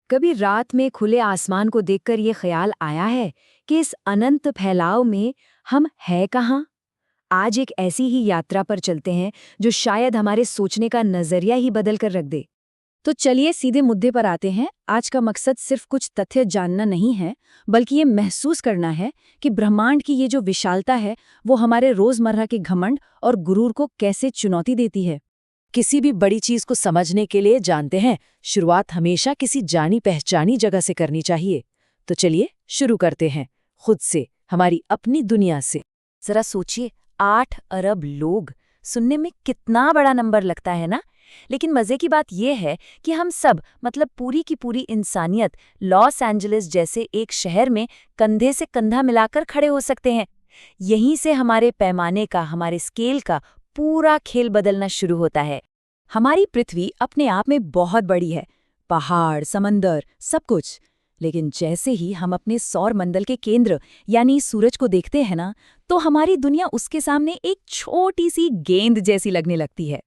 कभी रात में खुले आसमान को देखकर ये ख्याल आया है कि इस अनंत फैलाव में हम है कहाँ? आज एक ऐसी ही यात्रा पर चलते हैं जो शायद हमारे सोचने का नजरिया ही बदल कर रख दे। तो चलिए सीधे मुद्दे पर आते हैं। आज का मकसद सिर्फ कुछ तथ्य जानना नहीं है, बल्कि ये महसूस करना है कि ब्रह्मांड की ये जो विशालता है वो हमारे रोजमर्रा के घमंड और गुरूर को कैसे चुनौती देती है। किसी भी बड़ी चीज को समझने के लिए जानते हैं, शुरुआत हमेशा किसी जानी पहचानी जगह से करनी चाहिए। तो चलिए शुरू करते हैं, खुद से, हमारी अपनी दुनिया से। जरा सोचिए, 8 अरब लोग, सुनने में कितना बड़ा नंबर लगता है ना? लेकिन मजे की बात यह है कि हम सब, मतलब पूरी की पूरी इंसानियत, लॉस एंजलिस जैसे एक शहर में कंधे से कंधा मिलाकर खड़े हो सकते हैं। यहीं से हमारे पैमाने का, हमारे स्केल का पूरा खेल बदलना शुरू होता है। हमारी पृथ्वी अपने आप में बहुत बड़ी है, पहाड़, समंदर, सब कुछ। लेकिन जैसे ही हम अपने सौर मंडल के केंद्र यानी सूरज को देखते हैं ना, तो हमारी दुनिया उसके सामने एक छोटी सी गेंद जैसी लगने लगती है।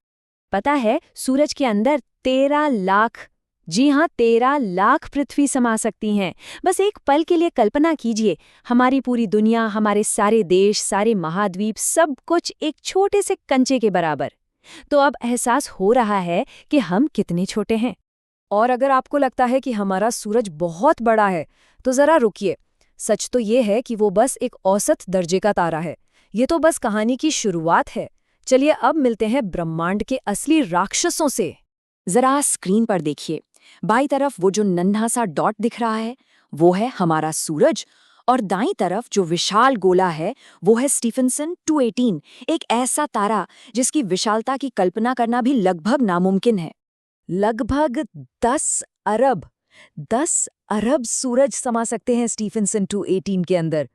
पता है, सूरज के अंदर 13 लाख, जी हाँ 13 लाख पृथ्वी समा सकती हैं। बस एक पल के लिए कल्पना कीजिए, हमारी पूरी दुनिया, हमारे सारे देश, सारे महाद्वीप, सब कुछ एक छोटे से कंचे के बराबर। तो अब एहसास हो रहा है कि हम कितने छोटे हैं। और अगर आपको लगता है कि हमारा सूरज बहुत बड़ा है, तो जरा रुकिए। सच तो ये है कि वो बस एक औसत दर्जे का तारा है। ये तो बस कहानी की शुरुआत है। चलिए अब मिलते हैं ब्रह्मांड के असली राक्षसों से। जरा स्क्रीन पर देखिए, बाईं तरफ वो जो नन्हा सा डॉट दिख रहा है, वो है हमारा सूरज। और दाईं तरफ जो विशाल गोला है, वो है स्टीफेंसन 218, एक ऐसा तारा जिसकी विशालता की कल्पना करना भी लगभग नामुमकिन है। लगभग 10 अरब सूरज समा सकते हैं स्टीफेंसन 218 के अंदर।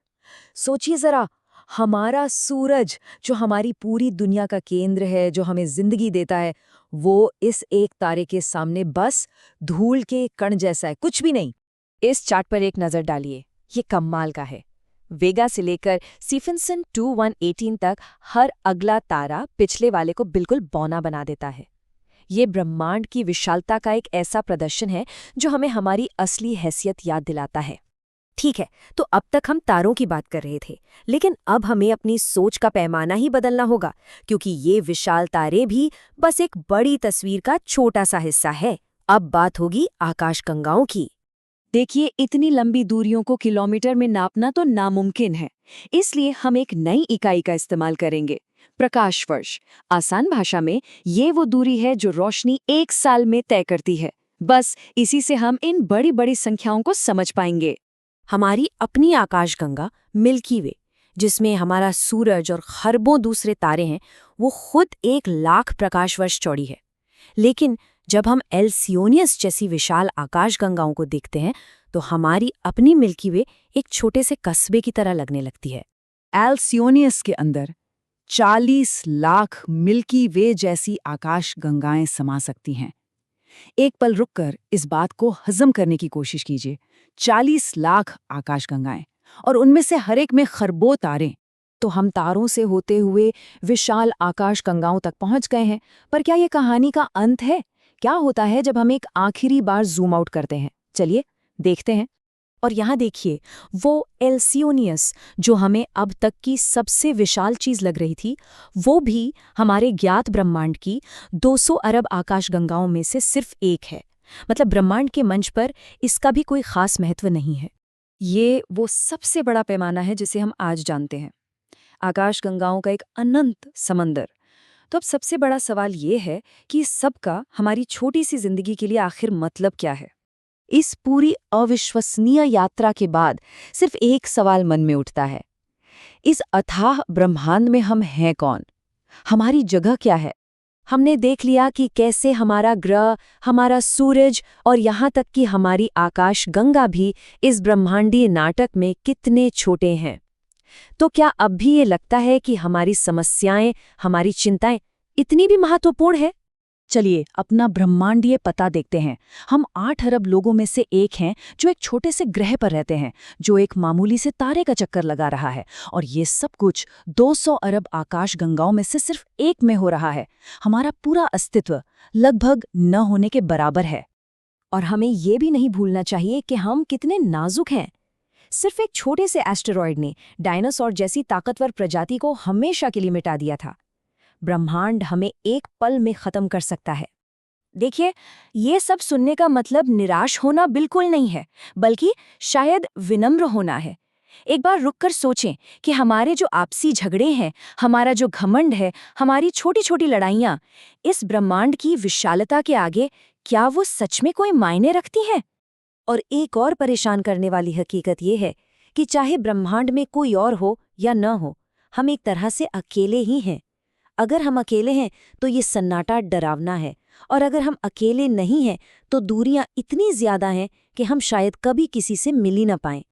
सोचिए जरा, हमारा सूरज जो हमारी पूरी दुनिया का केंद्र है, जो हमें जिंदगी देता है, वो इस एक तारे के सामने बस धूल के कण जैसा है, कुछ भी नहीं। इस चार्ट पर एक नजर डालिए, ये कमाल का है। वेगा से लेकर स्टीफेंसन 2118 तक हर अगला तारा पिछले वाले को बिल्कुल बौना बना देता है। ये ब्रह्मांड की विशालता का एक ऐसा प्रदर्शन है जो हमें हमारी असली हैसियत याद दिलाता है। ठीक है, तो अब तक हम तारों की बात कर रहे थे, लेकिन अब हमें अपनी सोच का पैमाना ही बदलना होगा, क्योंकि ये विशाल तारे भी बस एक बड़ी तस्वीर का छोटा सा हिस्सा है। अब बात होगी आकाशगंगाओं की। देखिए, इतनी लंबी दूरियों को किलोमीटर में नापना तो नामुमकिन है, इसलिए हम एक नई इकाई का इस्तेमाल करेंगे, प्रकाश वर्ष। आसान भाषा में ये वो दूरी है जो रोशनी 1 साल में तय करती है। बस इसी से हम इन बड़ी बड़ी संख्याओं को समझ पाएंगे। हमारी अपनी आकाशगंगा मिल्की वे, जिसमें हमारा सूरज और खरबों दूसरे तारे हैं, वो खुद 1 लाख प्रकाश वर्ष चौड़ी है। लेकिन जब हम एल्सियोनियस जैसी विशाल आकाशगंगाओं को देखते हैं, तो हमारी अपनी मिल्की वे एक छोटे से कस्बे की तरह लगने लगती है। एल्सियोनियस के अंदर 40 लाख मिल्की वे जैसी आकाशगंगाएं समा सकती हैं। एक पल रुककर इस बात को हजम करने की कोशिश कीजिए। 40 लाख आकाशगंगाएं, और उनमें से हर एक में खरबों तारे। तो हम तारों से होते हुए विशाल आकाशगंगाओं तक पहुंच गए हैं। पर क्या ये कहानी का अंत है? क्या होता है जब हम एक आखिरी बार जूम आउट करते हैं? चलिए देखते हैं। और यहाँ देखिए, वो एल्सियोनियस जो हमें अब तक की सबसे विशाल चीज लग रही थी, वो भी हमारे ज्ञात ब्रह्मांड की 200 अरब आकाशगंगाओं में से सिर्फ एक है। मतलब ब्रह्मांड के मंच पर इसका भी कोई खास महत्व नहीं है। ये वो सबसे बड़ा पैमाना है जिसे हम आज जानते हैं, आकाशगंगाओं का एक अनंत समंदर। तो अब सबसे बड़ा सवाल ये है कि इस सब का हमारी छोटी सी जिंदगी के लिए आखिर मतलब क्या है? इस पूरी अविश्वसनीय यात्रा के बाद सिर्फ एक सवाल मन में उठता है, इस अथाह ब्रह्मांड में हम हैं कौन? हमारी जगह क्या है? हमने देख लिया कि कैसे हमारा ग्रह, हमारा सूरज और यहाँ तक कि हमारी आकाशगंगा भी इस ब्रह्मांडीय नाटक में कितने छोटे हैं। तो क्या अब भी ये लगता है कि हमारी समस्याएं, हमारी चिंताएं इतनी भी महत्वपूर्ण है? चलिए अपना ब्रह्मांडीय पता देखते हैं। हम 8 अरब लोगों में से एक हैं जो एक छोटे से ग्रह पर रहते हैं, जो एक मामूली से तारे का चक्कर लगा रहा है, और ये सब कुछ 200 अरब आकाशगंगाओं में से सिर्फ एक में हो रहा है। हमारा पूरा अस्तित्व लगभग न होने के बराबर है। और हमें ये भी नहीं भूलना चाहिए कि हम कितने नाजुक हैं। सिर्फ एक छोटे से एस्टेरॉयड ने डायनासोर जैसी ताकतवर प्रजाति को हमेशा के लिए मिटा दिया था। ब्रह्मांड हमें एक पल में खत्म कर सकता है। देखिए, ये सब सुनने का मतलब निराश होना बिल्कुल नहीं है, बल्कि शायद विनम्र होना है। एक बार रुककर सोचें कि हमारे जो आपसी झगड़े हैं, हमारा जो घमंड है, हमारी छोटी-छोटी लड़ाइयाँ, इस ब्रह्मांड की विशालता के आगे क्या वो सच में कोई मायने रखती हैं? और एक और परेशान करने वाली हकीकत ये है कि चाहे ब्रह्मांड में कोई और हो या न हो, हम एक तरह से अकेले ही हैं। अगर हम अकेले हैं तो ये सन्नाटा डरावना है, और अगर हम अकेले नहीं हैं तो दूरियां इतनी ज्यादा हैं कि हम शायद कभी किसी से मिल ही ना पाएं।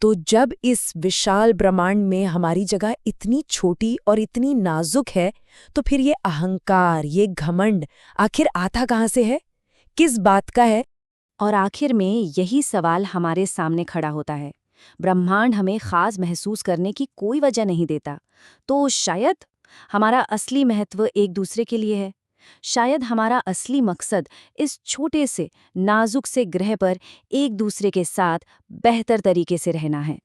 तो जब इस विशाल ब्रह्मांड में हमारी जगह इतनी छोटी और इतनी नाजुक है, तो फिर ये अहंकार, ये घमंड आखिर आता कहाँ से है? किस बात का है? और आखिर में यही सवाल हमारे सामने खड़ा होता है। ब्रह्मांड हमें खास महसूस करने की कोई वजह नहीं देता, तो शायद हमारा असली महत्व एक दूसरे के लिए है। शायद हमारा असली मकसद इस छोटे से नाजुक से ग्रह पर एक दूसरे के साथ बेहतर तरीके से रहना है।